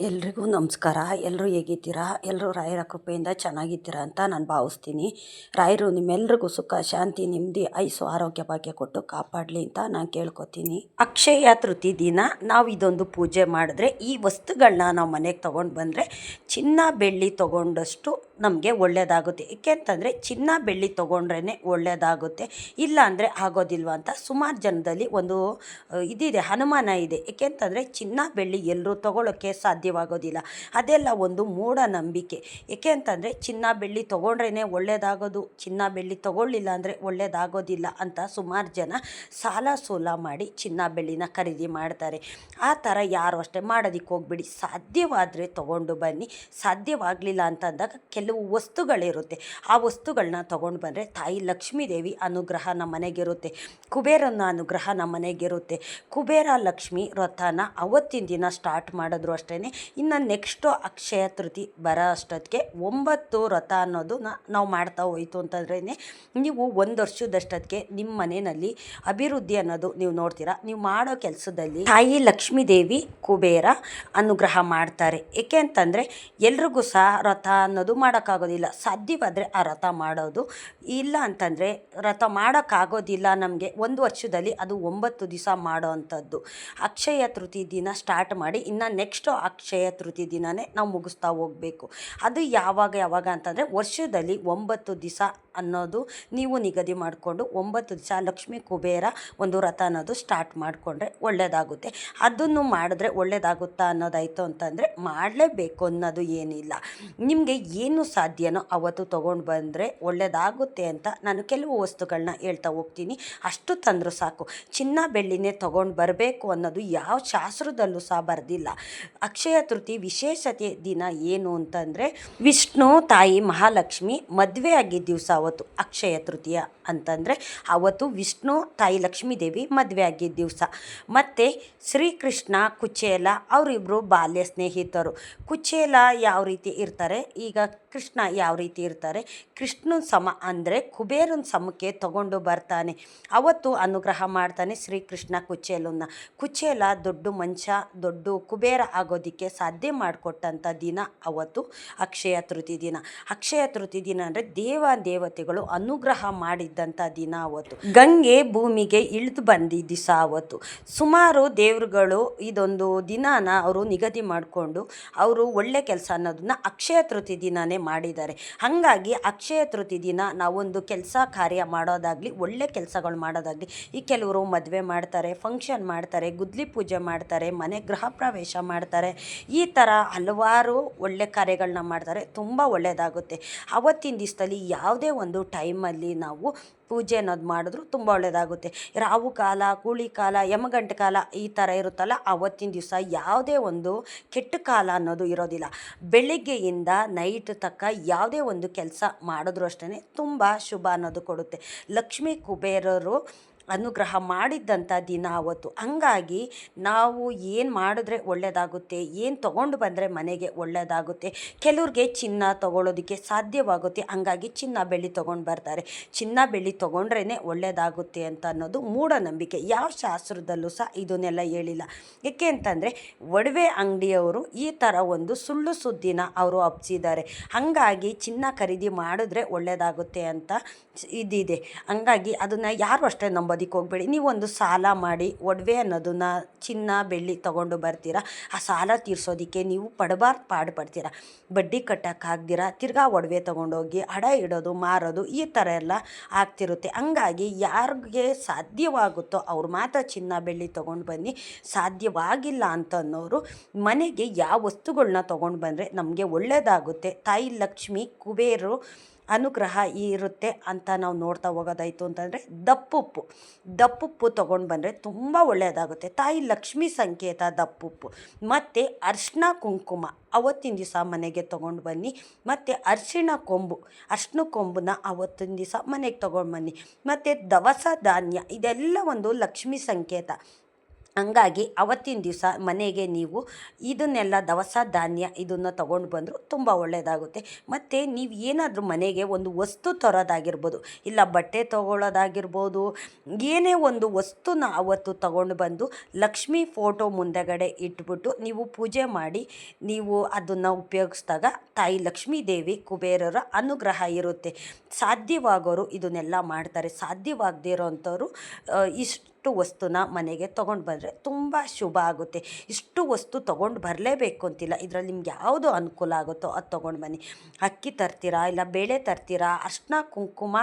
ಎಲ್ರಿಗೂ ನಮಸ್ಕಾರ. ಎಲ್ಲರೂ ಹೇಗಿದ್ದೀರಾ? ಎಲ್ಲರೂ ರಾಯರ ಕೃಪೆಯಿಂದ ಚೆನ್ನಾಗಿದ್ದೀರಾ ಅಂತ ನಾನು ಭಾವಿಸ್ತೀನಿ. ರಾಯರು ನಿಮ್ಮೆಲ್ರಿಗೂ ಸುಖ, ಶಾಂತಿ, ನೆಮ್ಮದಿ, ಐಸು, ಆರೋಗ್ಯ, ಭಾಗ್ಯ ಕೊಟ್ಟು ಕಾಪಾಡಲಿ ಅಂತ ನಾನು ಕೇಳ್ಕೊತೀನಿ. ಅಕ್ಷಯ ತೃತೀಯ ದಿನ ನಾವು ಇದೊಂದು ಪೂಜೆ ಮಾಡಿದ್ರೆ, ಈ ವಸ್ತುಗಳನ್ನ ನಾವು ಮನೆಗೆ ತೊಗೊಂಡು ಬಂದರೆ ಚಿನ್ನ ಬೆಳ್ಳಿ ತೊಗೊಂಡಷ್ಟು ನಮಗೆ ಒಳ್ಳೆಯದಾಗುತ್ತೆ. ಏಕೆಂತಂದರೆ ಚಿನ್ನ ಬೆಳ್ಳಿ ತೊಗೊಂಡ್ರೇ ಒಳ್ಳೆಯದಾಗುತ್ತೆ, ಇಲ್ಲ ಅಂದರೆ ಆಗೋದಿಲ್ವ ಅಂತ ಸುಮಾರು ಜನದಲ್ಲಿ ಒಂದು ಇದಿದೆ, ಅನುಮಾನ ಇದೆ. ಏಕೆಂತಂದರೆ ಚಿನ್ನ ಬೆಳ್ಳಿ ಎಲ್ಲರೂ ತೊಗೊಳ್ಳೋಕ್ಕೆ ಸಾಧ್ಯವಾಗೋದಿಲ್ಲ. ಅದೆಲ್ಲ ಒಂದು ಮೂಢನಂಬಿಕೆ. ಏಕೆ ಅಂತಂದರೆ ಚಿನ್ನ ಬೆಳ್ಳಿ ತೊಗೊಂಡ್ರೇ ಒಳ್ಳೆಯದಾಗೋದು, ಚಿನ್ನ ಬೆಳ್ಳಿ ತೊಗೊಳ್ಳಿಲ್ಲ ಅಂದರೆ ಒಳ್ಳೆಯದಾಗೋದಿಲ್ಲ ಅಂತ ಸುಮಾರು ಜನ ಸಾಲ ಸೋಲ ಮಾಡಿ ಚಿನ್ನ ಬೆಳ್ಳಿನ ಖರೀದಿ ಮಾಡ್ತಾರೆ. ಆ ಥರ ಯಾರು ಅಷ್ಟೇ ಮಾಡೋದಕ್ಕೆ ಹೋಗ್ಬಿಡಿ. ಸಾಧ್ಯವಾದರೆ ತೊಗೊಂಡು ಬನ್ನಿ. ಸಾಧ್ಯವಾಗಲಿಲ್ಲ ಅಂತಂದಾಗ ಕೆಲವು ವಸ್ತುಗಳಿರುತ್ತೆ, ಆ ವಸ್ತುಗಳನ್ನ ತೊಗೊಂಡು ಬಂದರೆ ತಾಯಿ ಲಕ್ಷ್ಮೀದೇವಿ ಅನುಗ್ರಹ ನಮ್ಮ ಮನೆಗಿರುತ್ತೆ, ಕುಬೇರನ ಅನುಗ್ರಹ ನಮ್ಮ ಮನೆಗಿರುತ್ತೆ. ಕುಬೇರ ಲಕ್ಷ್ಮಿ ವ್ರತನ ಅವತ್ತಿನ ದಿನ ಸ್ಟಾರ್ಟ್ ಮಾಡಿದ್ರು ಅಷ್ಟೇ. ಇನ್ನು ನೆಕ್ಸ್ಟು ಅಕ್ಷಯ ತೃತೀಯ ಬರೋ ಅಷ್ಟೊತ್ತಿಗೆ 9 ವ್ರತ ಅನ್ನೋದು ನಾವು ಮಾಡ್ತಾ ಹೋಯ್ತು ಅಂತಂದ್ರೇ ನೀವು ಒಂದು ವರ್ಷದಷ್ಟೊತ್ತಿಗೆ ನಿಮ್ಮ ಮನೆಯಲ್ಲಿ ಅಭಿವೃದ್ಧಿ ಅನ್ನೋದು ನೀವು ನೋಡ್ತೀರಾ. ನೀವು ಮಾಡೋ ಕೆಲಸದಲ್ಲಿ ತಾಯಿ ಲಕ್ಷ್ಮೀದೇವಿ ಕುಬೇರ ಅನುಗ್ರಹ ಮಾಡ್ತಾರೆ. ಏಕೆ ಅಂತಂದರೆ ಎಲ್ರಿಗೂ ಸಹ ವ್ರತ ಅನ್ನೋದು ಮಾಡೋಕ್ಕಾಗೋದಿಲ್ಲ. ಸಾಧ್ಯವಾದರೆ ಆ ವ್ರತ ಮಾಡೋದು, ಇಲ್ಲ ಅಂತಂದರೆ ವ್ರತ ಮಾಡೋಕ್ಕಾಗೋದಿಲ್ಲ ನಮಗೆ ಒಂದು ವರ್ಷದಲ್ಲಿ, ಅದು 9 ದಿವಸ ಮಾಡೋ ಅಂಥದ್ದು. ಅಕ್ಷಯ ತೃತೀಯ ದಿನ ಸ್ಟಾರ್ಟ್ ಮಾಡಿ ಇನ್ನು ನೆಕ್ಸ್ಟು ಅಕ್ಷಯ ತೃತೀಯ ದಿನವೇ ನಾವು ಮುಗಿಸ್ತಾ ಹೋಗಬೇಕು. ಅದು ಯಾವಾಗ ಅಂತಂದರೆ ವರ್ಷದಲ್ಲಿ 9 ದಿವಸ ಅನ್ನೋದು ನೀವು ನಿಗದಿ ಮಾಡಿಕೊಂಡು 9 ದಿವಸ ಲಕ್ಷ್ಮೀ ಕುಬೇರ ಒಂದು ವ್ರತ ಅನ್ನೋದು ಸ್ಟಾರ್ಟ್ ಮಾಡಿಕೊಂಡ್ರೆ ಒಳ್ಳೆಯದಾಗುತ್ತೆ. ಅದನ್ನು ಮಾಡಿದ್ರೆ ಒಳ್ಳೆಯದಾಗುತ್ತಾ ಅನ್ನೋದಾಯಿತು ಅಂತಂದರೆ ಮಾಡಲೇಬೇಕು ಅನ್ನೋದು ಏನಿಲ್ಲ. ನಿಮಗೆ ಏನು ಸಾಧ್ಯನೋ ಅವತ್ತು ತೊಗೊಂಡು ಬಂದರೆ ಒಳ್ಳೆಯದಾಗುತ್ತೆ ಅಂತ ನಾನು ಕೆಲವು ವಸ್ತುಗಳನ್ನ ಹೇಳ್ತಾ ಹೋಗ್ತೀನಿ. ಅಷ್ಟು ತಂದರೂ ಸಾಕು. ಚಿನ್ನ ಬೆಳ್ಳಿನೇ ತೊಗೊಂಡು ಬರಬೇಕು ಅನ್ನೋದು ಯಾವ ಶಾಸ್ತ್ರದಲ್ಲೂ ಸಹ ಬರೆದಿಲ್ಲ. ಅಕ್ಷಯ ತೃತೀಯ ವಿಶೇಷತೆ ದಿನ ಏನು ಅಂತಂದರೆ, ವಿಷ್ಣು ತಾಯಿ ಮಹಾಲಕ್ಷ್ಮಿ ಮದುವೆ ಆಗಿದ್ದ ದಿವಸ ಅವತ್ತು ಅಕ್ಷಯ ತೃತೀಯ ಅಂತಂದರೆ ಅವತ್ತು ವಿಷ್ಣು ತಾಯಿ ಲಕ್ಷ್ಮೀದೇವಿ ಮದುವೆ ಆಗಿದ್ದ ದಿವಸ. ಮತ್ತು ಶ್ರೀಕೃಷ್ಣ ಕುಚೇಲ ಅವರಿಬ್ಬರು ಬಾಲ್ಯ ಸ್ನೇಹಿತರು. ಕುಚೇಲ ಯಾವ ರೀತಿ ಇರ್ತಾರೆ, ಈಗ ಕೃಷ್ಣ ಯಾವ ರೀತಿ ಇರ್ತಾರೆ, ಕೃಷ್ಣನ ಸಮ ಅಂದರೆ ಕುಬೇರನ ಸಮಕ್ಕೆ ತಗೊಂಡು ಬರ್ತಾನೆ. ಅವತ್ತು ಅನುಗ್ರಹ ಮಾಡ್ತಾನೆ ಶ್ರೀಕೃಷ್ಣ ಕುಚೇಲನ್ನ. ಕುಚೇಲ ದೊಡ್ಡ ಮನುಷ್ಯ, ದೊಡ್ಡ ಕುಬೇರ ಆಗೋದಕ್ಕೆ ಸಾಧ್ಯ ಮಾಡಿಕೊಟ್ಟಂಥ ದಿನ ಅವತ್ತು ಅಕ್ಷಯ ತೃತೀಯ ದಿನ. ಅಕ್ಷಯ ತೃತೀಯ ದಿನ ಅಂದರೆ ದೇವತೆಗಳು ಅನುಗ್ರಹ ಮಾಡಿದ್ದಂಥ ದಿನ ಅವತ್ತು. ಗಂಗೆ ಭೂಮಿಗೆ ಇಳಿದು ಬಂದಿದ್ದ ದಿವಸ ಅವತ್ತು. ಸುಮಾರು ದೇವರುಗಳು ಇದೊಂದು ದಿನಾನ ಅವರು ನಿಗದಿ ಮಾಡಿಕೊಂಡು ಅವರು ಒಳ್ಳೆ ಕೆಲಸ ಅನ್ನೋದನ್ನ ಅಕ್ಷಯ ತೃತೀಯ ದಿನವೇ ಮಾಡಿದ್ದಾರೆ. ಹಾಗಾಗಿ ಅಕ್ಷಯ ತೃತೀಯ ದಿನ ನಾವೊಂದು ಕೆಲಸ ಕಾರ್ಯ ಮಾಡೋದಾಗಲಿ, ಒಳ್ಳೆ ಕೆಲಸಗಳು ಮಾಡೋದಾಗಲಿ, ಈ ಕೆಲವರು ಮದುವೆ ಮಾಡ್ತಾರೆ, ಫಂಕ್ಷನ್ ಮಾಡ್ತಾರೆ, ಗುದ್ಲಿ ಪೂಜೆ ಮಾಡ್ತಾರೆ, ಮನೆ ಗೃಹ ಪ್ರವೇಶ ಮಾಡ್ತಾರೆ, ಈ ಥರ ಹಲವಾರು ಒಳ್ಳೆ ಕಾರ್ಯಗಳನ್ನ ಮಾಡ್ತಾರೆ. ತುಂಬ ಒಳ್ಳೆಯದಾಗುತ್ತೆ. ಅವತ್ತಿನ ದಿವಸದಲ್ಲಿ ಯಾವುದೇ ಒಂದು ಟೈಮಲ್ಲಿ ನಾವು ಪೂಜೆ ಅನ್ನೋದು ಮಾಡಿದ್ರು ತುಂಬ ಒಳ್ಳೆಯದಾಗುತ್ತೆ. ರಾವು ಕಾಲ, ಕೂಳಿ ಕಾಲ, ಯಮಗಂಟ ಕಾಲ ಈ ಥರ ಇರುತ್ತಲ್ಲ, ಅವತ್ತಿನ ದಿವಸ ಯಾವುದೇ ಒಂದು ಕೆಟ್ಟ ಕಾಲ ಅನ್ನೋದು ಇರೋದಿಲ್ಲ. ಬೆಳಿಗ್ಗೆಯಿಂದ ನೈಟ್ ತನಕ ಯಾವುದೇ ಒಂದು ಕೆಲಸ ಮಾಡಿದ್ರು ಅಷ್ಟೇ ತುಂಬ ಶುಭ ಅನ್ನೋದು ಕೊಡುತ್ತೆ. ಲಕ್ಷ್ಮೀ ಕುಬೇರರು ಅನುಗ್ರಹ ಮಾಡಿದ್ದಂಥ ದಿನ ಅವತ್ತು. ಹಂಗಾಗಿ ನಾವು ಏನು ಮಾಡಿದ್ರೆ ಒಳ್ಳೆಯದಾಗುತ್ತೆ, ಏನು ತೊಗೊಂಡು ಬಂದರೆ ಮನೆಗೆ ಒಳ್ಳೆಯದಾಗುತ್ತೆ. ಕೆಲವ್ರಿಗೆ ಚಿನ್ನ ತೊಗೊಳ್ಳೋದಕ್ಕೆ ಸಾಧ್ಯವಾಗುತ್ತೆ, ಹಂಗಾಗಿ ಚಿನ್ನ ಬೆಳ್ಳಿ ತೊಗೊಂಡು ಬರ್ತಾರೆ. ಚಿನ್ನ ಬೆಳ್ಳಿ ತೊಗೊಂಡ್ರೇ ಒಳ್ಳೆಯದಾಗುತ್ತೆ ಅಂತ ಅನ್ನೋದು ಮೂಢನಂಬಿಕೆ. ಯಾವ ಶಾಸ್ತ್ರದಲ್ಲೂ ಸಹ ಇದನ್ನೆಲ್ಲ ಹೇಳಿಲ್ಲ. ಏಕೆ ಅಂತಂದರೆ ಒಡವೆ ಅಂಗಡಿಯವರು ಈ ಥರ ಒಂದು ಸುಳ್ಳು ಸುದ್ದಿನ ಅವರು ಹಬ್ಸಿದ್ದಾರೆ. ಹಾಗಾಗಿ ಚಿನ್ನ ಖರೀದಿ ಮಾಡಿದ್ರೆ ಒಳ್ಳೆಯದಾಗುತ್ತೆ ಅಂತ ಇದಿದೆ. ಹಂಗಾಗಿ ಅದನ್ನು ಯಾರು ಅಷ್ಟೇ ನಂಬೋದಕ್ಕೆ ಹೋಗಬೇಡಿ. ನೀವೊಂದು ಸಾಲ ಮಾಡಿ ಒಡವೆ ಅನ್ನೋದನ್ನ ಚಿನ್ನ ಬೆಳ್ಳಿ ತೊಗೊಂಡು ಬರ್ತೀರಾ, ಆ ಸಾಲ ತೀರಿಸೋದಕ್ಕೆ ನೀವು ಪಾಡುಪಡ್ತೀರ. ಬಡ್ಡಿ ಕಟ್ಟೋಕ್ಕಾಗ್ದಿರ ತಿರ್ಗಾ ಒಡವೆ ತೊಗೊಂಡೋಗಿ ಅಡ ಇಡೋದು, ಮಾರೋದು, ಈ ಥರ ಎಲ್ಲ ಆಗ್ತಿರುತ್ತೆ. ಹಂಗಾಗಿ ಯಾರಿಗೆ ಸಾಧ್ಯವಾಗುತ್ತೋ ಅವ್ರು ಮಾತ್ರ ಚಿನ್ನ ಬೆಳ್ಳಿ ತೊಗೊಂಡು ಬನ್ನಿ. ಸಾಧ್ಯವಾಗಿಲ್ಲ ಅಂತನ್ನೋರು ಮನೆಗೆ ಯಾವ ವಸ್ತುಗಳನ್ನ ತೊಗೊಂಡು ಬಂದರೆ ನಮಗೆ ಒಳ್ಳೆಯದಾಗುತ್ತೆ, ತಾಯಿ ಲಕ್ಷ್ಮಿ ಕುಬೇರರು ಅನುಗ್ರಹ ಇರುತ್ತೆ ಅಂತ ನಾವು ನೋಡ್ತಾ ಹೋಗೋದಾಯಿತು ಅಂತಂದರೆ, ದಪ್ಪುಪ್ಪು ತೊಗೊಂಡು ಬಂದರೆ ತುಂಬ ಒಳ್ಳೆಯದಾಗುತ್ತೆ. ತಾಯಿ ಲಕ್ಷ್ಮಿ ಸಂಕೇತ ದಪ್ಪುಪ್ಪು. ಮತ್ತು ಅರಿಶಿನ ಕುಂಕುಮ ಅವತ್ತಿನ ದಿವಸ ಮನೆಗೆ ತೊಗೊಂಡು ಬನ್ನಿ. ಮತ್ತು ಅರಿಶಿನ ಕೊಂಬನ್ನ ಅವತ್ತಿನ ದಿವಸ ಮನೆಗೆ ತೊಗೊಂಡು ಬನ್ನಿ. ಮತ್ತು ದವಸ ಧಾನ್ಯ, ಇದೆಲ್ಲ ಒಂದು ಲಕ್ಷ್ಮಿ ಸಂಕೇತ. ಹಂಗಾಗಿ ಅವತ್ತಿನ ದಿವಸ ಮನೆಗೆ ನೀವು ಇದನ್ನೆಲ್ಲ ದವಸ ಧಾನ್ಯ ಇದನ್ನು ತೊಗೊಂಡು ಬಂದರೂ ತುಂಬ ಒಳ್ಳೆಯದಾಗುತ್ತೆ. ಮತ್ತು ನೀವು ಏನಾದರೂ ಮನೆಗೆ ಒಂದು ವಸ್ತು ತರೋದಾಗಿರ್ಬೋದು, ಇಲ್ಲ ಬಟ್ಟೆ ತೊಗೊಳ್ಳೋದಾಗಿರ್ಬೋದು, ಏನೇ ಒಂದು ವಸ್ತುನ ಅವತ್ತು ತಗೊಂಡು ಬಂದು ಲಕ್ಷ್ಮೀ ಫೋಟೋ ಮುಂದೆಗಡೆ ಇಟ್ಬಿಟ್ಟು ನೀವು ಪೂಜೆ ಮಾಡಿ ನೀವು ಅದನ್ನು ಉಪಯೋಗಿಸಿದಾಗ ತಾಯಿ ಲಕ್ಷ್ಮೀ ದೇವಿ ಕುಬೇರರ ಅನುಗ್ರಹ ಇರುತ್ತೆ. ಸಾಧ್ಯವಾಗೋರು ಇದನ್ನೆಲ್ಲ ಮಾಡ್ತಾರೆ. ಸಾಧ್ಯವಾಗದೇ ಇರೋವಂಥವ್ರು ಇಷ್ಟು ವಸ್ತುನ ಮನೆಗೆ ತೊಗೊಂಡು ಬಂದರೆ ತುಂಬ ಶುಭ ಆಗುತ್ತೆ. ಇಷ್ಟು ವಸ್ತು ತೊಗೊಂಡು ಬರಲೇಬೇಕು ಅಂತಿಲ್ಲ. ಇದರಲ್ಲಿ ನಿಮ್ಗೆ ಯಾವುದು ಅನುಕೂಲ ಆಗುತ್ತೋ ಅದು ತೊಗೊಂಡು ಬನ್ನಿ. ಅಕ್ಕಿ ತರ್ತೀರಾ, ಇಲ್ಲ ಬೇಳೆ ತರ್ತೀರಾ, ಅರಿಶಿನ ಕುಂಕುಮ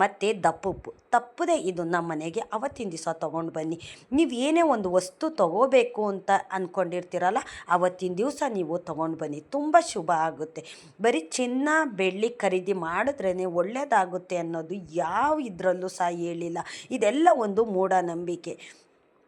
ಮತ್ತು ದಪ್ಪುಪ್ಪು ತಪ್ಪದೆ ಇದನ್ನು ಮನೆಗೆ ಅವತ್ತಿನ ದಿವಸ ತೊಗೊಂಡು ಬನ್ನಿ. ನೀವು ಏನೇ ಒಂದು ವಸ್ತು ತೊಗೋಬೇಕು ಅಂತ ಅಂದ್ಕೊಂಡಿರ್ತೀರಲ್ಲ, ಅವತ್ತಿನ ದಿವಸ ನೀವು ತೊಗೊಂಡು ಬನ್ನಿ. ತುಂಬ ಶುಭ ಆಗುತ್ತೆ. ಬರೀ ಚಿನ್ನ ಬೆಳ್ಳಿ ಖರೀದಿ ಮಾಡಿದ್ರೇ ಒಳ್ಳೆಯದಾಗುತ್ತೆ ಅನ್ನೋದು ಯಾವ ಇದರಲ್ಲೂ ಸಹ ಹೇಳಿಲ್ಲ. ಇದೆಲ್ಲ ಒಂದು ಮೂಢನಂಬಿಕೆ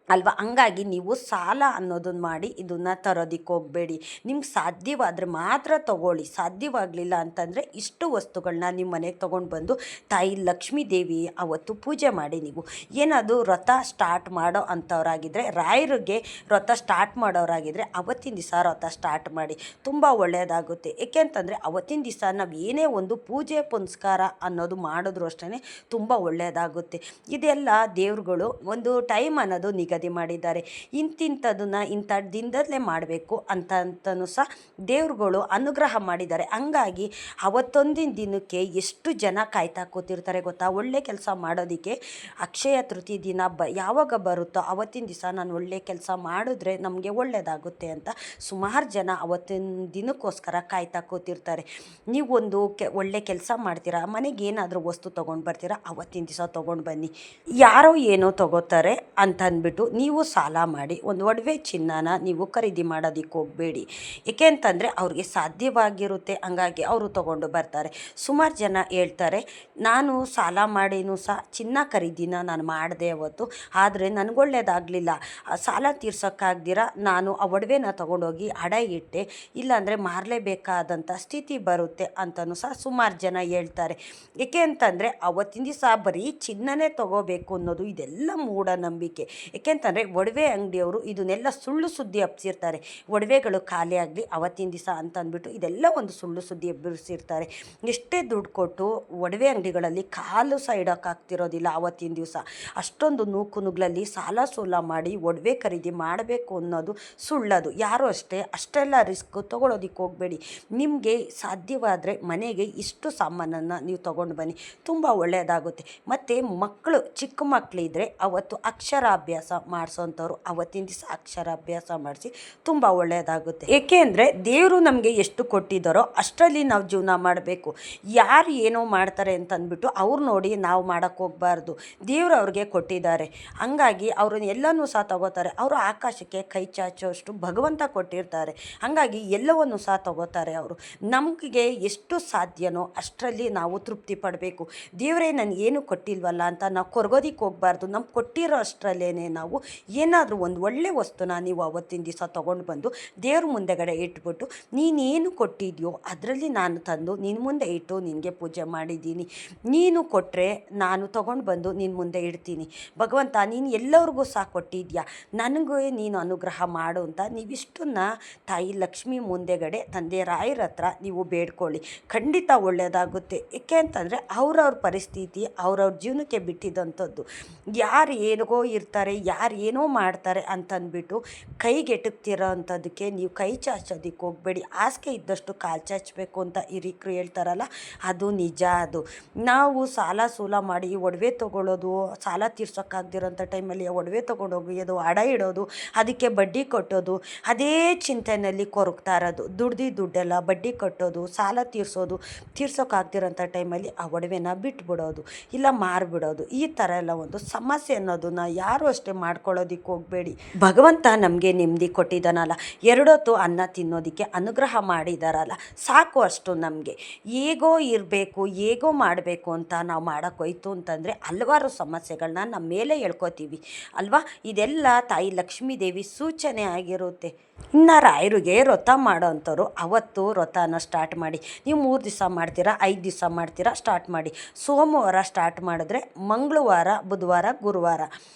ಅಲ್ವಾ. ಹಂಗಾಗಿ ನೀವು ಸಾಲ ಅನ್ನೋದನ್ನು ಮಾಡಿ ಇದನ್ನು ತರೋದಕ್ಕೆ ಹೋಗಬೇಡಿ. ನಿಮ್ಗೆ ಸಾಧ್ಯವಾದರೆ ಮಾತ್ರ ತೊಗೊಳ್ಳಿ. ಸಾಧ್ಯವಾಗಲಿಲ್ಲ ಅಂತಂದರೆ ಇಷ್ಟು ವಸ್ತುಗಳನ್ನ ನಿಮ್ಮ ಮನೆಗೆ ತೊಗೊಂಡು ಬಂದು ತಾಯಿ ಲಕ್ಷ್ಮೀ ದೇವಿ ಅವತ್ತು ಪೂಜೆ ಮಾಡಿ. ನೀವು ಏನಾದರೂ ವ್ರತ ಸ್ಟಾರ್ಟ್ ಮಾಡೋ ಅಂಥವ್ರಾಗಿದ್ದರೆ, ರಾಯರಿಗೆ ವ್ರತ ಸ್ಟಾರ್ಟ್ ಮಾಡೋರಾಗಿದ್ದರೆ ಅವತ್ತಿನ ದಿವಸ ವ್ರತ ಸ್ಟಾರ್ಟ್ ಮಾಡಿ. ತುಂಬ ಒಳ್ಳೆಯದಾಗುತ್ತೆ. ಏಕೆ ಅಂತಂದರೆ ಅವತ್ತಿನ ದಿವಸ ನಾವು ಏನೇ ಒಂದು ಪೂಜೆ ಪುನಸ್ಕಾರ ಅನ್ನೋದು ಮಾಡಿದ್ರು ಅಷ್ಟೇ ತುಂಬ ಒಳ್ಳೆಯದಾಗುತ್ತೆ. ಇದೆಲ್ಲ ದೇವ್ರುಗಳು ಒಂದು ಟೈಮ್ ಅನ್ನೋದು ನಿಗದಿ ಮಾಡಿದ್ದಾರೆ. ಇಂತಿಂಥದನ್ನು ಇಂಥ ದಿನದಲ್ಲೇ ಮಾಡಬೇಕು ಅಂತನೂ ಸಹ ದೇವ್ರುಗಳು ಅನುಗ್ರಹ ಮಾಡಿದ್ದಾರೆ. ಹಂಗಾಗಿ ಅವತ್ತೊಂದಿನ ದಿನಕ್ಕೆ ಎಷ್ಟು ಜನ ಕಾಯ್ತಾ ಕೂತಿರ್ತಾರೆ ಗೊತ್ತಾ, ಒಳ್ಳೆ ಕೆಲಸ ಮಾಡೋದಕ್ಕೆ. ಅಕ್ಷಯ ತೃತೀಯ ದಿನ ಯಾವಾಗ ಬರುತ್ತೋ ಅವತ್ತಿನ ದಿವಸ ನಾನು ಒಳ್ಳೆ ಕೆಲಸ ಮಾಡಿದ್ರೆ ನಮಗೆ ಒಳ್ಳೆಯದಾಗುತ್ತೆ ಅಂತ ಸುಮಾರು ಜನ ಅವತ್ತಿನ ದಿನಕ್ಕೋಸ್ಕರ ಕಾಯ್ತಾ ಕೂತಿರ್ತಾರೆ. ನೀವು ಒಂದು ಒಳ್ಳೆ ಕೆಲಸ ಮಾಡ್ತೀರಾ, ಮನೆಗೆ ಏನಾದರೂ ವಸ್ತು ತೊಗೊಂಡು ಬರ್ತೀರಾ, ಅವತ್ತಿನ ದಿವಸ ತೊಗೊಂಡು ಬನ್ನಿ. ಯಾರೋ ಏನೋ ತೊಗೋತಾರೆ ಅಂತ ಅಂದ್ಬಿಟ್ಟು ನೀವು ಸಾಲ ಮಾಡಿ ಒಂದು ಒಡವೆ ಚಿನ್ನನ ನೀವು ಖರೀದಿ ಮಾಡೋದಕ್ಕೆ ಹೋಗಬೇಡಿ. ಏಕೆ ಅಂತಂದರೆ ಅವ್ರಿಗೆ ಸಾಧ್ಯವಾಗಿರುತ್ತೆ, ಹಂಗಾಗಿ ಅವರು ತೊಗೊಂಡು ಬರ್ತಾರೆ. ಸುಮಾರು ಜನ ಹೇಳ್ತಾರೆ, ನಾನು ಸಾಲ ಮಾಡಿನೂ ಸಹ ಚಿನ್ನ ಖರೀದಿನ ನಾನು ಮಾಡಿದೆ ಅವತ್ತು, ಆದರೆ ನನಗೊಳ್ಳೇದಾಗಲಿಲ್ಲ. ಸಾಲ ತೀರ್ಸೋಕ್ಕಾಗ್ದಿರ ನಾನು ಆ ಒಡವೆನ ತೊಗೊಂಡೋಗಿ ಅಡ ಇಟ್ಟೆ, ಇಲ್ಲಾಂದರೆ ಮಾರಲೇಬೇಕಾದಂಥ ಸ್ಥಿತಿ ಬರುತ್ತೆ ಅಂತಲೂ ಸಹ ಸುಮಾರು ಜನ ಹೇಳ್ತಾರೆ. ಏಕೆ ಅಂತಂದರೆ ಅವತ್ತಿನ ದಿವಸ ಬರೀ ಚಿನ್ನನೇ ತೊಗೋಬೇಕು ಅನ್ನೋದು ಇದೆಲ್ಲ ಮೂಢನಂಬಿಕೆ. ಏಕೆಂತಂದರೆ ಒಡವೆ ಅಂಗಡಿಯವರು ಇದನ್ನೆಲ್ಲ ಸುಳ್ಳು ಸುದ್ದಿ ಹಬ್ಸಿರ್ತಾರೆ. ಒಡವೆಗಳು ಖಾಲಿ ಆಗಲಿ ಅವತ್ತಿನ ದಿವಸ ಅಂತ ಅಂದ್ಬಿಟ್ಟು ಇದೆಲ್ಲ ಒಂದು ಸುಳ್ಳು ಸುದ್ದಿ ಹಬ್ಬಿಸಿರ್ತಾರೆ. ಎಷ್ಟೇ ದುಡ್ಡು ಕೊಟ್ಟು ಒಡವೆ ಅಂಗಡಿಗಳಲ್ಲಿ ಕಾಲು ಸಹ ಇಡೋಕ್ಕಾಗ್ತಿರೋದಿಲ್ಲ ಅವತ್ತಿನ ದಿವಸ. ಅಷ್ಟೊಂದು ನೂಕು ನುಗ್ಲಲ್ಲಿ ಸಾಲ ಸೂಲ ಮಾಡಿ ಒಡವೆ ಖರೀದಿ ಮಾಡಬೇಕು ಅನ್ನೋದು ಸುಳ್ಳದು. ಯಾರು ಅಷ್ಟೆಲ್ಲ ರಿಸ್ಕ್ ತೊಗೊಳೋದಕ್ಕೆ ಹೋಗಬೇಡಿ. ನಿಮಗೆ ಸಾಧ್ಯವಾದರೆ ಮನೆಗೆ ಇಷ್ಟು ಸಾಮಾನನ್ನು ನೀವು ತೊಗೊಂಡು ಬನ್ನಿ, ತುಂಬ ಒಳ್ಳೆಯದಾಗುತ್ತೆ. ಮತ್ತು ಮಕ್ಕಳು ಚಿಕ್ಕ ಮಕ್ಕಳಿದ್ರೆ ಅವತ್ತು ಅಕ್ಷರಾಭ್ಯಾಸ ಮಾಡಿಸೋಂಥವ್ರು ಅವತ್ತಿನ ದಿವಸ ಅಕ್ಷರಾಭ್ಯಾಸ ಮಾಡಿಸಿ ತುಂಬ ಒಳ್ಳೆಯದಾಗುತ್ತೆ. ಏಕೆ ಅಂದರೆ ದೇವರು ನಮಗೆ ಎಷ್ಟು ಕೊಟ್ಟಿದ್ದಾರೋ ಅಷ್ಟರಲ್ಲಿ ನಾವು ಜೀವನ ಮಾಡಬೇಕು. ಯಾರು ಏನೋ ಮಾಡ್ತಾರೆ ಅಂತಂದ್ಬಿಟ್ಟು ಅವ್ರು ನೋಡಿ ನಾವು ಮಾಡೋಕ್ಕೆ ಹೋಗಬಾರ್ದು. ದೇವರು ಅವ್ರಿಗೆ ಕೊಟ್ಟಿದ್ದಾರೆ, ಹಂಗಾಗಿ ಅವ್ರನ್ನ ಎಲ್ಲನೂ ಸಹ ತಗೋತಾರೆ. ಅವರು ಆಕಾಶಕ್ಕೆ ಕೈ ಚಾಚೋಷ್ಟು ಭಗವಂತ ಕೊಟ್ಟಿರ್ತಾರೆ, ಹಂಗಾಗಿ ಎಲ್ಲವನ್ನು ಸಹ ತಗೋತಾರೆ ಅವರು. ನಮಗೆ ಎಷ್ಟು ಸಾಧ್ಯನೋ ಅಷ್ಟರಲ್ಲಿ ನಾವು ತೃಪ್ತಿ ಪಡಬೇಕು. ದೇವರೇ ನನಗೇನು ಕೊಟ್ಟಿಲ್ವಲ್ಲ ಅಂತ ನಾವು ಕೊರಗೋದಿಕ್ಕೆ ಹೋಗಬಾರ್ದು. ನಮ್ಗೆ ಕೊಟ್ಟಿರೋ ಅಷ್ಟರಲ್ಲೇ ನಾವು ಏನಾದರೂ ಒಂದು ಒಳ್ಳೆ ವಸ್ತುನ ನೀವು ಅವತ್ತಿನ ದಿವಸ ತೊಗೊಂಡು ಬಂದು ದೇವ್ರ ಮುಂದೆಗಡೆ ಇಟ್ಬಿಟ್ಟು ನೀನೇನು ಕೊಟ್ಟಿದೆಯೋ ಅದರಲ್ಲಿ ನಾನು ತಂದು ನಿನ್ನ ಮುಂದೆ ಇಟ್ಟು ನಿನಗೆ ಪೂಜೆ ಮಾಡಿದ್ದೀನಿ. ನೀನು ಕೊಟ್ಟರೆ ನಾನು ತೊಗೊಂಡು ಬಂದು ನಿನ್ನ ಮುಂದೆ ಇಡ್ತೀನಿ. ಭಗವಂತ ನೀನು ಎಲ್ಲರಿಗೂ ಸಹ ಕೊಟ್ಟಿದ್ಯಾ, ನನಗೂ ನೀನು ಅನುಗ್ರಹ ಮಾಡು ಅಂತ ನೀವಿಷ್ಟನ್ನು ತಾಯಿ ಲಕ್ಷ್ಮಿ ಮುಂದೆಗಡೆ ತಂದೆ ರಾಯರ ಹತ್ರ ನೀವು ಬೇಡ್ಕೊಳ್ಳಿ. ಖಂಡಿತ ಒಳ್ಳೆಯದಾಗುತ್ತೆ. ಏಕೆ ಅಂತಂದರೆ ಅವ್ರವ್ರ ಪರಿಸ್ಥಿತಿ ಅವ್ರವ್ರ ಜೀವನಕ್ಕೆ ಬಿಟ್ಟಿದ್ದಂಥದ್ದು. ಯಾರು ಏನಿಗೋ ಇರ್ತಾರೆ, ಯಾರು ಏನೋ ಮಾಡ್ತಾರೆ ಅಂತಂದ್ಬಿಟ್ಟು ಕೈಗೆಟುಕ್ತಿರೋ ಅಂಥದ್ದಕ್ಕೆ ನೀವು ಕೈ ಚಾಚೋದಕ್ಕೆ ಹೋಗಬೇಡಿ. ಹಾಸಿಗೆ ಇದ್ದಷ್ಟು ಕಾಲು ಚಾಚಬೇಕು ಅಂತ ಹಿರಿಕರು ಹೇಳ್ತಾರಲ್ಲ, ಅದು ನಿಜ. ಅದು ನಾವು ಸಾಲ ಸೂಲ ಮಾಡಿ ಒಡವೆ ತೊಗೊಳ್ಳೋದು, ಸಾಲ ತೀರ್ಸೋಕ್ಕಾಗ್ದಿರೋಂಥ ಟೈಮಲ್ಲಿ ಒಡವೆ ತೊಗೊಂಡೋಗೋದು, ಅಡ ಇಡೋದು, ಅದಕ್ಕೆ ಬಡ್ಡಿ ಕಟ್ಟೋದು, ಅದೇ ಚಿಂತೆಯಲ್ಲಿ ಕೊರಗ್ತಾ ಇರೋದು. ದುಡ್ಡೆಲ್ಲ ಬಡ್ಡಿ ಕಟ್ಟೋದು, ಸಾಲ ತೀರ್ಸೋಕ್ಕಾಗ್ದಿರೋಂಥ ಟೈಮಲ್ಲಿ ಆ ಒಡವೆನ ಬಿಟ್ಬಿಡೋದು, ಇಲ್ಲ ಮಾರಿಬಿಡೋದು. ಈ ಥರ ಎಲ್ಲ ಒಂದು ಸಮಸ್ಯೆ ಅನ್ನೋದನ್ನು ಯಾರು ಅಷ್ಟೇ ಮಾಡ್ಕೊಳ್ಳೋದಕ್ಕೆ ಹೋಗಬೇಡಿ. ಭಗವಂತ ನಮಗೆ ನೆಮ್ಮದಿ ಕೊಟ್ಟಿದ್ದಾನಲ್ಲ, ಎರಡೊತ್ತು ಅನ್ನ ತಿನ್ನೋದಕ್ಕೆ ಅನುಗ್ರಹ ಮಾಡಿದಾರಲ್ಲ, ಸಾಕು ಅಷ್ಟು ನಮಗೆ. ಹೇಗೋ ಇರಬೇಕು, ಹೇಗೋ ಮಾಡಬೇಕು ಅಂತ ನಾವು ಮಾಡೋಕ್ಕೋಯ್ತು ಅಂತಂದರೆ ಹಲವಾರು ಸಮಸ್ಯೆಗಳನ್ನ ನಮ್ಮ ಮೇಲೆ ಹೇಳ್ಕೊತೀವಿ ಅಲ್ವಾ. ಇದೆಲ್ಲ ತಾಯಿ ಲಕ್ಷ್ಮೀ ದೇವಿ ಸೂಚನೆ ಆಗಿರುತ್ತೆ. ಇನ್ನು ರಾಯರಿಗೆ ವ್ರತ ಮಾಡೋ ಅಂಥವ್ರು ಅವತ್ತು ವ್ರತನ ಸ್ಟಾರ್ಟ್ ಮಾಡಿ. ನೀವು 3 ದಿವಸ ಮಾಡ್ತೀರಾ, 5 ದಿವಸ ಮಾಡ್ತೀರಾ, ಸ್ಟಾರ್ಟ್ ಮಾಡಿ. ಸೋಮವಾರ ಸ್ಟಾರ್ಟ್ ಮಾಡಿದ್ರೆ ಮಂಗಳವಾರ, ಬುಧವಾರ, ಗುರುವಾರ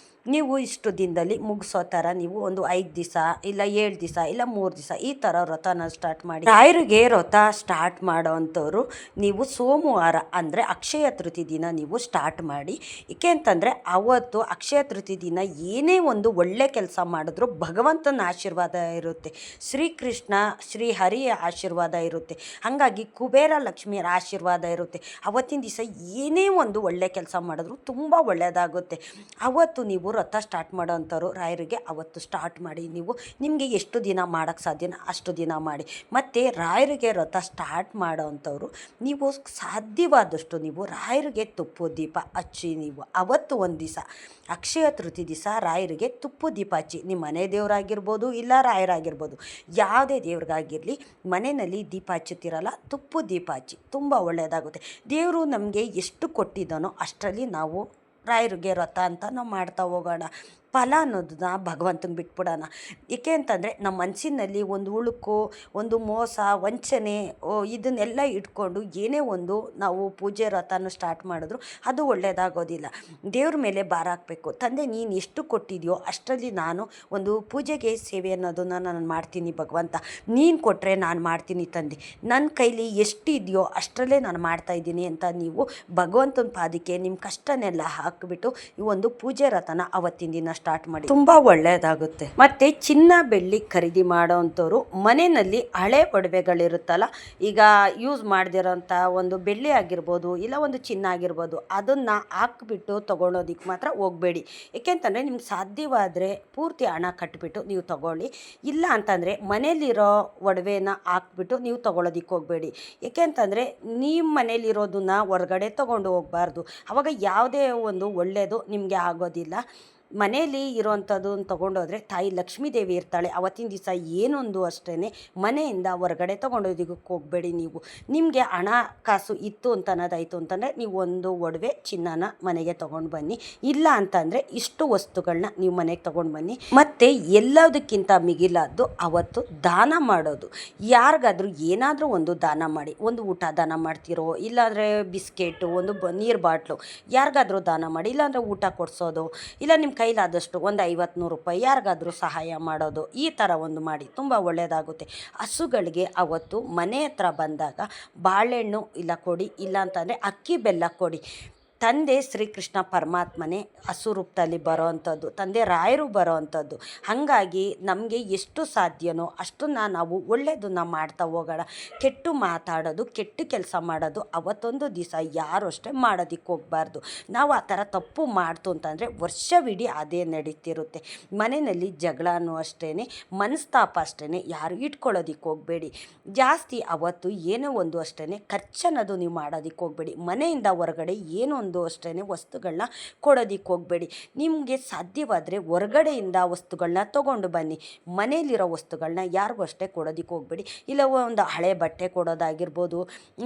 ನೀವು ಇಷ್ಟು ದಿನದಲ್ಲಿ ಮುಗಿಸೋ ಥರ ನೀವು ಒಂದು 5 ದಿವಸ ಇಲ್ಲ 7 ದಿವಸ ಇಲ್ಲ 3 ದಿವಸ ಈ ಥರ ವ್ರತನ ಸ್ಟಾರ್ಟ್ ಮಾಡಿ. ರಾಯರಿಗೆ ವ್ರತ ಸ್ಟಾರ್ಟ್ ಮಾಡೋ ಅಂಥವ್ರು ನೀವು ಸೋಮವಾರ ಅಂದರೆ ಅಕ್ಷಯ ತೃತೀಯ ದಿನ ನೀವು ಸ್ಟಾರ್ಟ್ ಮಾಡಿ. ಏಕೆ ಅಂತಂದರೆ ಅವತ್ತು ಅಕ್ಷಯ ತೃತೀಯ ದಿನ ಏನೇ ಒಂದು ಒಳ್ಳೆ ಕೆಲಸ ಮಾಡಿದ್ರು ಭಗವಂತನ ಆಶೀರ್ವಾದ ಇರುತ್ತೆ, ಶ್ರೀಕೃಷ್ಣ ಶ್ರೀಹರಿಯ ಆಶೀರ್ವಾದ ಇರುತ್ತೆ, ಹಾಗಾಗಿ ಕುಬೇರ ಲಕ್ಷ್ಮಿಯರ ಆಶೀರ್ವಾದ ಇರುತ್ತೆ. ಅವತ್ತಿನ ದಿವಸ ಏನೇ ಒಂದು ಒಳ್ಳೆ ಕೆಲಸ ಮಾಡಿದ್ರು ತುಂಬ ಒಳ್ಳೆಯದಾಗುತ್ತೆ. ಅವತ್ತು ನೀವು ವ್ರತ ಸ್ಟಾರ್ಟ್ ಮಾಡೋ ಅಂಥವ್ರು ರಾಯರಿಗೆ ಅವತ್ತು ಸ್ಟಾರ್ಟ್ ಮಾಡಿ. ನಿಮಗೆ ಎಷ್ಟು ದಿನ ಮಾಡೋಕ್ಕೆ ಸಾಧ್ಯನೋ ಅಷ್ಟು ದಿನ ಮಾಡಿ. ಮತ್ತು ರಾಯರಿಗೆ ವ್ರತ ಸ್ಟಾರ್ಟ್ ಮಾಡೋ ಅಂಥವ್ರು ನೀವು ಸಾಧ್ಯವಾದಷ್ಟು ನೀವು ರಾಯರಿಗೆ ತುಪ್ಪದ ದೀಪ ಹಚ್ಚಿ. ನೀವು ಅವತ್ತು ಒಂದು ದಿವಸ ಅಕ್ಷಯ ತೃತೀಯ ದಿವಸ ರಾಯರಿಗೆ ತುಪ್ಪದ ದೀಪ ಹಚ್ಚಿ. ನಿಮ್ಮ ಮನೆ ದೇವರಾಗಿರ್ಬೋದು ಇಲ್ಲ ರಾಯರಾಗಿರ್ಬೋದು, ಯಾವುದೇ ದೇವ್ರಿಗಾಗಿರಲಿ ಮನೆಯಲ್ಲಿ ದೀಪ ಹಚ್ಚುತ್ತೀರಲ್ಲ, ತುಪ್ಪದ ದೀಪ ಹಚ್ಚಿ. ತುಂಬ ಒಳ್ಳೆಯದಾಗುತ್ತೆ. ದೇವರು ನಮಗೆ ಎಷ್ಟು ಕೊಟ್ಟಿದ್ದಾನೋ ಅಷ್ಟರಲ್ಲಿ ನಾವು ರಾಯರಿಗೆ ವ್ರತ ಅಂತ ನಾವು ಮಾಡ್ತಾ ಹೋಗೋಣ. ಫಲ ಅನ್ನೋದನ್ನ ಭಗವಂತನ ಬಿಟ್ಬಿಡೋಣ. ಏಕೆ ಅಂತಂದರೆ ನಮ್ಮ ಮನಸ್ಸಿನಲ್ಲಿ ಒಂದು ಉಳುಕು, ಒಂದು ಮೋಸ, ವಂಚನೆ ಇದನ್ನೆಲ್ಲ ಇಟ್ಕೊಂಡು ಏನೇ ಒಂದು ನಾವು ಪೂಜೆ ವ್ರತನ ಸ್ಟಾರ್ಟ್ ಮಾಡಿದ್ರು ಅದು ಒಳ್ಳೆಯದಾಗೋದಿಲ್ಲ. ದೇವ್ರ ಮೇಲೆ ಭಾರ ಹಾಕಬೇಕು. ತಂದೆ ನೀನು ಎಷ್ಟು ಕೊಟ್ಟಿದೆಯೋ ಅಷ್ಟರಲ್ಲಿ ನಾನು ಒಂದು ಪೂಜೆಗೆ ಸೇವೆ ಅನ್ನೋದನ್ನು ನಾನು ಮಾಡ್ತೀನಿ ಭಗವಂತ, ನೀನು ಕೊಟ್ಟರೆ ನಾನು ಮಾಡ್ತೀನಿ ತಂದೆ, ನನ್ನ ಕೈಲಿ ಎಷ್ಟಿದೆಯೋ ಅಷ್ಟರಲ್ಲೇ ನಾನು ಮಾಡ್ತಾಯಿದ್ದೀನಿ ಅಂತ ನೀವು ಭಗವಂತನ ಪಾದಕ್ಕೆ ನಿಮ್ಮ ಕಷ್ಟನೆಲ್ಲ ಹಾಕಿಬಿಟ್ಟು ಈ ಒಂದು ಪೂಜೆ ವ್ರತನ ಅವತ್ತಿನ ದಿನ ಸ್ಟಾರ್ಟ್ ಮಾಡಿ. ತುಂಬ ಒಳ್ಳೆಯದಾಗುತ್ತೆ. ಮತ್ತು ಚಿನ್ನ ಬೆಳ್ಳಿ ಖರೀದಿ ಮಾಡೋ ಅಂಥವ್ರು ಮನೆಯಲ್ಲಿ ಹಳೆ ಒಡವೆಗಳಿರುತ್ತಲ್ಲ, ಈಗ ಯೂಸ್ ಮಾಡದಿರೋಂಥ ಒಂದು ಬೆಳ್ಳಿ ಆಗಿರ್ಬೋದು ಇಲ್ಲ ಒಂದು ಚಿನ್ನ ಆಗಿರ್ಬೋದು, ಅದನ್ನು ಹಾಕ್ಬಿಟ್ಟು ತೊಗೊಳೋದಕ್ಕೆ ಮಾತ್ರ ಹೋಗಬೇಡಿ. ಏಕೆಂತಂದರೆ ನಿಮ್ಗೆ ಸಾಧ್ಯವಾದರೆ ಪೂರ್ತಿ ಹಣ ಕಟ್ಟಿಬಿಟ್ಟು ನೀವು ತೊಗೊಳ್ಳಿ. ಇಲ್ಲ ಅಂತಂದರೆ ಮನೇಲಿರೋ ಒಡವೆನ ಹಾಕ್ಬಿಟ್ಟು ನೀವು ತೊಗೊಳೋದಕ್ಕೆ ಹೋಗಬೇಡಿ. ಏಕೆಂತಂದರೆ ನಿಮ್ಮ ಮನೇಲಿರೋದನ್ನ ಹೊರಗಡೆ ತೊಗೊಂಡು ಹೋಗಬಾರ್ದು. ಆವಾಗ ಯಾವುದೇ ಒಂದು ಒಳ್ಳೆಯದು ನಿಮಗೆ ಆಗೋದಿಲ್ಲ. ಮನೆಯಲ್ಲಿ ಇರೋವಂಥದ್ದನ್ನು ತೊಗೊಂಡೋದ್ರೆ ತಾಯಿ ಲಕ್ಷ್ಮೀ ದೇವಿ ಇರ್ತಾಳೆ. ಅವತ್ತಿನ ದಿವಸ ಏನೊಂದು ಅಷ್ಟೇ ಮನೆಯಿಂದ ಹೊರಗಡೆ ತೊಗೊಂಡೋದಕ್ಕೆ ಹೋಗಬೇಡಿ. ನೀವು ನಿಮಗೆ ಹಣ ಕಾಸು ಇತ್ತು ಅಂತ ಅನ್ನೋದಾಯಿತು ಅಂತಂದರೆ ನೀವು ಒಂದು ಒಡವೆ ಚಿನ್ನನ ಮನೆಗೆ ತೊಗೊಂಡು ಬನ್ನಿ. ಇಲ್ಲ ಅಂತಂದರೆ ಇಷ್ಟು ವಸ್ತುಗಳನ್ನ ನೀವು ಮನೆಗೆ ತೊಗೊಂಡು ಬನ್ನಿ. ಮತ್ತು ಎಲ್ಲದಕ್ಕಿಂತ ಮಿಗಿಲಾದ್ದು ಅವತ್ತು ದಾನ ಮಾಡೋದು. ಯಾರಿಗಾದ್ರೂ ಏನಾದರೂ ಒಂದು ದಾನ ಮಾಡಿ. ಒಂದು ಊಟ ದಾನ ಮಾಡ್ತಿರೋ, ಇಲ್ಲಾಂದರೆ ಬಿಸ್ಕೆಟು, ಒಂದು ನೀರು ಬಾಟ್ಲು ಯಾರಿಗಾದ್ರೂ ದಾನ ಮಾಡಿ. ಇಲ್ಲಾಂದರೆ ಊಟ ಕೊಡಿಸೋದು, ಇಲ್ಲ ನಿಮ್ಮ ಕೈಲಾದಷ್ಟು ಒಂದು 50-100 ರೂಪಾಯಿ ಯಾರಿಗಾದ್ರೂ ಸಹಾಯ ಮಾಡೋದು, ಈ ಥರ ಒಂದು ಮಾಡಿ. ತುಂಬ ಒಳ್ಳೆಯದಾಗುತ್ತೆ. ಹಸುಗಳಿಗೆ ಅವತ್ತು ಮನೆ ಹತ್ರ ಬಂದಾಗ ಬಾಳೆಹಣ್ಣು ಇಲ್ಲ ಕೊಡಿ, ಇಲ್ಲ ಅಂತಂದರೆ ಅಕ್ಕಿ ಬೆಲ್ಲ ಕೊಡಿ. ತಂದೆ ಶ್ರೀಕೃಷ್ಣ ಪರಮಾತ್ಮನೇ ಹಸು ರೂಪದಲ್ಲಿ ಬರೋ ಅಂಥದ್ದು, ತಂದೆ ರಾಯರು ಬರೋ ಅಂಥದ್ದು. ಹಾಗಾಗಿ ನಮಗೆ ಎಷ್ಟು ಸಾಧ್ಯನೋ ಅಷ್ಟನ್ನು ನಾವು ಒಳ್ಳೆಯದನ್ನು ಮಾಡ್ತಾ ಹೋಗೋಣ. ಕೆಟ್ಟು ಮಾತಾಡೋದು, ಕೆಟ್ಟ ಕೆಲಸ ಮಾಡೋದು ಅವತ್ತೊಂದು ದಿವಸ ಯಾರು ಅಷ್ಟೇ ಮಾಡೋದಕ್ಕೆ ಹೋಗಬಾರ್ದು. ನಾವು ಆ ಥರ ತಪ್ಪು ಮಾಡ್ತು ಅಂತಂದರೆ ವರ್ಷವಿಡೀ ಅದೇ ನಡೀತಿರುತ್ತೆ. ಮನೆಯಲ್ಲಿ ಜಗಳನೂ ಅಷ್ಟೇ, ಮನಸ್ತಾಪ ಅಷ್ಟೇ, ಯಾರು ಇಟ್ಕೊಳ್ಳೋದಕ್ಕೆ ಹೋಗಬೇಡಿ. ಜಾಸ್ತಿ ಅವತ್ತು ಏನೋ ಒಂದು ಅಷ್ಟೇ ಖರ್ಚನ್ನೋದು ನೀವು ಮಾಡೋದಕ್ಕೆ ಹೋಗಬೇಡಿ. ಮನೆಯಿಂದ ಹೊರಗಡೆ ಏನೋ ಒಂದು ಅಷ್ಟೇ ವಸ್ತುಗಳನ್ನ ಕೊಡೋದಕ್ಕೆ ಹೋಗಬೇಡಿ. ನಿಮಗೆ ಸಾಧ್ಯವಾದರೆ ಹೊರಗಡೆಯಿಂದ ವಸ್ತುಗಳನ್ನ ತೊಗೊಂಡು ಬನ್ನಿ. ಮನೆಯಲ್ಲಿರೋ ವಸ್ತುಗಳನ್ನ ಯಾರಿಗೂ ಅಷ್ಟೇ ಕೊಡೋದಕ್ಕೆ ಹೋಗಬೇಡಿ. ಇಲ್ಲ ಒಂದು ಹಳೆ ಬಟ್ಟೆ ಕೊಡೋದಾಗಿರ್ಬೋದು,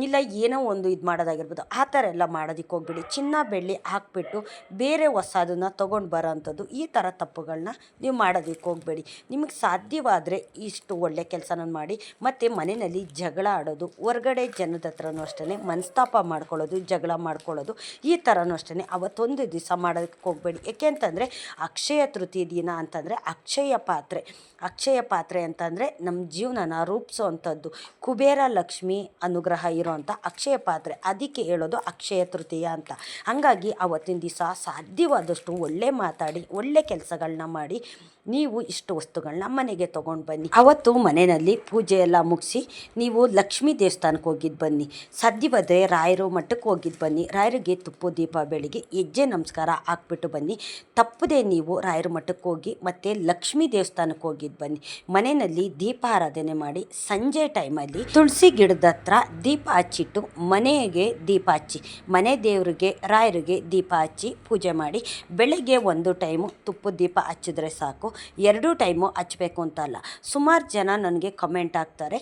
ಇಲ್ಲ ಏನೋ ಒಂದು ಇದು ಮಾಡೋದಾಗಿರ್ಬೋದು, ಆ ಥರ ಎಲ್ಲ ಮಾಡೋದಕ್ಕೆ ಹೋಗಬೇಡಿ. ಚಿನ್ನ ಬೆಳ್ಳಿ ಹಾಕ್ಬಿಟ್ಟು ಬೇರೆ ಹೊಸದನ್ನು ತೊಗೊಂಡು ಬರೋ ಅಂಥದ್ದು, ಈ ಥರ ತಪ್ಪುಗಳನ್ನ ನೀವು ಮಾಡೋದಕ್ಕೆ ಹೋಗಬೇಡಿ. ನಿಮಗೆ ಸಾಧ್ಯವಾದರೆ ಇಷ್ಟು ಒಳ್ಳೆ ಕೆಲಸನ ಮಾಡಿ. ಮತ್ತು ಮನೆಯಲ್ಲಿ ಜಗಳ ಆಡೋದು, ಹೊರಗಡೆ ಜನದ ಹತ್ರನೂ ಅಷ್ಟೇ ಮನಸ್ತಾಪ ಮಾಡ್ಕೊಳ್ಳೋದು, ಜಗಳ ಮಾಡ್ಕೊಳ್ಳೋದು, ಈ ಥರನೂ ಅಷ್ಟೇ ಅವತ್ತೊಂದು ದಿವಸ ಮಾಡೋದಕ್ಕೆ ಹೋಗಬೇಡಿ. ಏಕೆ ಅಂತಂದರೆ ಅಕ್ಷಯ ತೃತೀಯ ದಿನ ಅಂತಂದರೆ ಅಕ್ಷಯ ಪಾತ್ರೆ ಅಂತಂದರೆ ನಮ್ಮ ಜೀವನನ ರೂಪಿಸೋ ಅಂಥದ್ದು, ಕುಬೇರ ಲಕ್ಷ್ಮಿ ಅನುಗ್ರಹ ಇರೋವಂಥ ಅಕ್ಷಯ ಪಾತ್ರೆ, ಅದಕ್ಕೆ ಹೇಳೋದು ಅಕ್ಷಯ ತೃತೀಯ ಅಂತ. ಹಾಗಾಗಿ ಅವತ್ತಿನ ದಿವಸ ಸಾಧ್ಯವಾದಷ್ಟು ಒಳ್ಳೆ ಮಾತಾಡಿ ಒಳ್ಳೆ ಕೆಲಸಗಳನ್ನ ಮಾಡಿ ನೀವು ಇಷ್ಟು ವಸ್ತುಗಳನ್ನ ಮನೆಗೆ ತೊಗೊಂಡು ಬನ್ನಿ. ಅವತ್ತು ಮನೆಯಲ್ಲಿ ಪೂಜೆ ಎಲ್ಲ ಮುಗಿಸಿ ನೀವು ಲಕ್ಷ್ಮೀ ದೇವಸ್ಥಾನಕ್ಕೆ ಹೋಗಿದ್ದು ಬನ್ನಿ. ಸಾಧ್ಯವಾದರೆ ರಾಯರು ಮಠಕ್ಕೆ ಹೋಗಿದ್ದು ಬನ್ನಿ. ರಾಯರಿಗೆ ತುಪ್ಪ ದೀಪ ಬೆಳಗ್ಗೆ ಹೆಜ್ಜೆ ನಮಸ್ಕಾರ ಹಾಕ್ಬಿಟ್ಟು ಬನ್ನಿ. ತಪ್ಪದೆ ನೀವು ರಾಯರ ಮಠಕ್ಕೆ ಹೋಗಿ ಮತ್ತು ಲಕ್ಷ್ಮೀ ದೇವಸ್ಥಾನಕ್ಕೆ ಹೋಗಿದ್ದು ಬನ್ನಿ. ಮನೆಯಲ್ಲಿ ದೀಪ ಆರಾಧನೆ ಮಾಡಿ ಸಂಜೆ ಟೈಮಲ್ಲಿ ತುಳಸಿ ಗಿಡದ ಹತ್ರ ದೀಪ ಹಚ್ಚಿಟ್ಟು ಮನೆಗೆ ದೀಪ ಹಚ್ಚಿ, ಮನೆ ದೇವರಿಗೆ ರಾಯರಿಗೆ ದೀಪ ಹಚ್ಚಿ ಪೂಜೆ ಮಾಡಿ. ಬೆಳಗ್ಗೆ ಒಂದು ಟೈಮು ತುಪ್ಪದ ದೀಪ ಹಚ್ಚಿದ್ರೆ ಸಾಕು. 2 ಟೈಮು ಹಚ್ಬೇಕು ಅಂತ ಅಲ್ಲ. ಸುಮಾರು ಜನ ನನಗೆ ಕಮೆಂಟ್ ಹಾಕ್ತಾರೆ,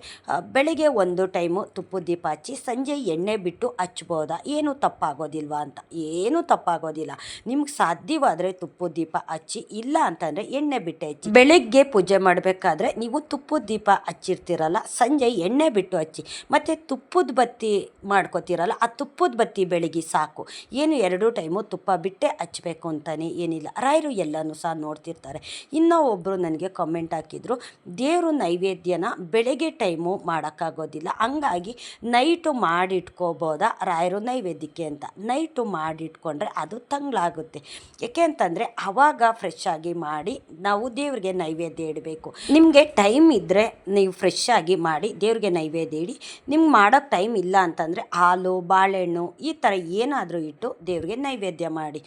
ಬೆಳಿಗ್ಗೆ ಒಂದು ಟೈಮು ತುಪ್ಪದ ದೀಪ ಹಚ್ಚಿ ಸಂಜೆ ಎಣ್ಣೆ ಬಿಟ್ಟು ಹಚ್ಬೋದಾ, ಏನು ತಪ್ಪಾಗೋದಿಲ್ವಾ ಅಂತ. ಏನೂ ತಪ್ಪಾಗೋದಿಲ್ಲ. ನಿಮ್ಗೆ ಸಾಧ್ಯವಾದರೆ ತುಪ್ಪದ ದೀಪ ಹಚ್ಚಿ, ಇಲ್ಲ ಅಂತಂದರೆ ಎಣ್ಣೆ ಬಿಟ್ಟೆ ಹಚ್ಚಿ. ಬೆಳಗ್ಗೆ ಪೂಜೆ ಮಾಡಬೇಕಾದ್ರೆ ನೀವು ತುಪ್ಪದ ದೀಪ ಹಚ್ಚಿರ್ತೀರಲ್ಲ, ಸಂಜೆ ಎಣ್ಣೆ ಬಿಟ್ಟು ಹಚ್ಚಿ. ಮತ್ತು ತುಪ್ಪದ ಬತ್ತಿ ಮಾಡ್ಕೋತೀರಲ್ಲ, ಆ ತುಪ್ಪದ ಬತ್ತಿ ಬೆಳಗ್ಗೆ ಸಾಕು. ಏನು 2 ಟೈಮು ತುಪ್ಪ ಬಿಟ್ಟೆ ಹಚ್ಚಬೇಕು ಅಂತಲೇ ಏನಿಲ್ಲ. ರಾಯರು ಎಲ್ಲನೂ ಸಹ ನೋಡ್ತಿರ್ತಾರೆ. ಇನ್ನೂ ಒಬ್ಬರು ನನಗೆ ಕಮೆಂಟ್ ಹಾಕಿದರು, ದೇವರು ನೈವೇದ್ಯನ ಬೆಳಗ್ಗೆ ಟೈಮು ಮಾಡೋಕ್ಕಾಗೋದಿಲ್ಲ, ಹಂಗಾಗಿ ನೈಟು ಮಾಡಿಟ್ಕೋಬೋದಾ ರಾಯರು ನೈವೇದ್ಯಕ್ಕೆ ಅಂತ. ನೈಟು ಮಾಡಿಟ್ಕೊಂಡ್ರೆ ಅದು ತಂಗ್ಳಾಗುತ್ತೆ. ಏಕೆ ಅಂತಂದರೆ ಆವಾಗ ಫ್ರೆಶ್ ಆಗಿ ಮಾಡಿ ನಾವು ದೇವ್ರಿಗೆ ನೈವೇದ್ಯ ಇಡಬೇಕು. ನಿಮಗೆ ಟೈಮ್ ಇದ್ದರೆ ನೀವು ಫ್ರೆಶ್ ಆಗಿ ಮಾಡಿ ದೇವ್ರಿಗೆ ನೈವೇದ್ಯ ಇಡಿ. ನಿಮ್ಗೆ ಮಾಡೋಕ್ಕೆ ಟೈಮ್ ಇಲ್ಲ ಅಂತಂದರೆ ಹಾಲು, ಬಾಳೆಹಣ್ಣು ಈ ಥರ ಏನಾದರೂ ಇಟ್ಟು ದೇವ್ರಿಗೆ ನೈವೇದ್ಯ ಮಾಡಿ.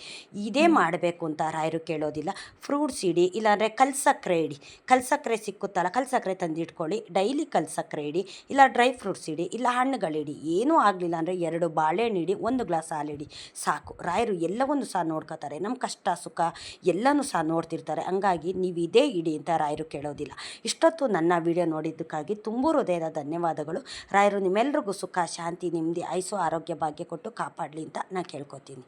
ಇದೇ ಮಾಡಬೇಕು ಅಂತ ರಾಯರು ಕೇಳೋದಿಲ್ಲ. ಫ್ರೂಟ್ಸ್ ಇಡಿ, ಇಲ್ಲಾಂದರೆ ಕಲ್ಸಕ್ಕರೆ ಇಡಿ. ಕಲ್ಸಕ್ಕರೆ ಸಿಕ್ಕುತ್ತಲ್ಲ, ಕಲ್ಸಕ್ಕರೆ ತಂದಿಟ್ಕೊಳ್ಳಿ. ಡೈಲಿ ಕಲ್ಸಕ್ಕರೆ ಇಡಿ, ಇಲ್ಲ ಡ್ರೈ ಫ್ರೂಟ್ಸ್ ಇಡಿ, ಇಲ್ಲ ಹಣ್ಣುಗಳಿಡಿ. ಏನೂ ಆಗಲಿಲ್ಲ ಅಂದರೆ 2 ಬಾಳೆಹಣ್ಣು ಇಡಿ, 1 ಗ್ಲಾಸ್ ಹಾಲಿಡಿ, ಸಾಕು. ರಾಯರು ಎಲ್ಲವನ್ನು ಸಹ ನೋಡ್ಕೋತಾರೆ. ನಮ್ಮ ಕಷ್ಟ ಸುಖ ಎಲ್ಲನೂ ಸಹ ನೋಡ್ತಿರ್ತಾರೆ. ಹಂಗಾಗಿ ನೀವು ಇದೇ ಇಡಿ ಅಂತ ರಾಯರು ಕೇಳೋದಿಲ್ಲ. ಇಷ್ಟೊತ್ತು ನನ್ನ ವಿಡಿಯೋ ನೋಡಿದ್ದಕ್ಕಾಗಿ ತುಂಬ ಹೃದಯದ ಧನ್ಯವಾದಗಳು. ರಾಯರು ನಿಮ್ಮೆಲ್ರಿಗೂ ಸುಖ, ಶಾಂತಿ, ನೆಮ್ಮದಿ, ಆಯುಸ್ಸು, ಆರೋಗ್ಯ, ಭಾಗ್ಯ ಕೊಟ್ಟು ಕಾಪಾಡಲಿ ಅಂತ ನಾನು ಕೇಳ್ಕೊತೀನಿ.